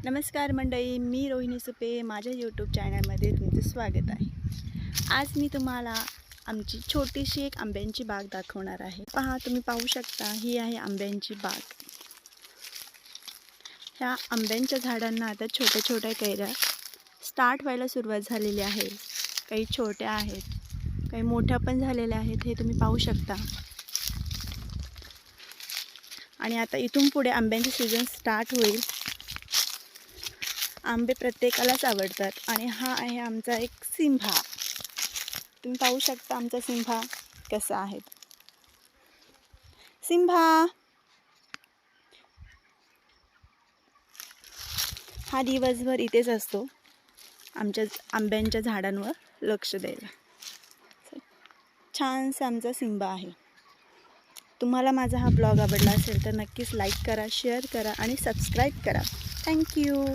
नमस्कार मंडळी, मी रोहिणी सुपे. माझ्या यूट्यूब चॅनलमध्ये तुमचं स्वागत आहे. आज मी तुम्हाला आमची छोटीशी एक आंब्यांची बाग दाखवणार आहे. पहा, तुम्ही पाहू शकता, ही आहे आंब्यांची बाग. ह्या आंब्यांच्या झाडांना आता छोट्या छोट्या कैऱ्या स्टार्ट व्हायला सुरुवात झालेली आहे. काही छोट्या आहेत, काही मोठ्या पण झालेल्या आहेत, हे तुम्ही पाहू शकता. आणि आता इथून पुढे आंब्यांचे सीझन स्टार्ट होईल. आंबे प्रत्येकालाच आवडतात. आणि हा आहे आमचा एक सिंभा. तुम्ही पाहू शकता आमचा सिंभा कसा आहे. सिंभा हा दिवसभर इथेच असतो, आमच्या आंब्यांच्या झाडांवर लक्ष द्यायला. छानसा आमचा सिंबा आहे. तुम्हाला माझा हा ब्लॉग आवडला असेल तर नक्कीच लाईक करा, शेअर करा आणि सबस्क्राईब करा. थँक्यू.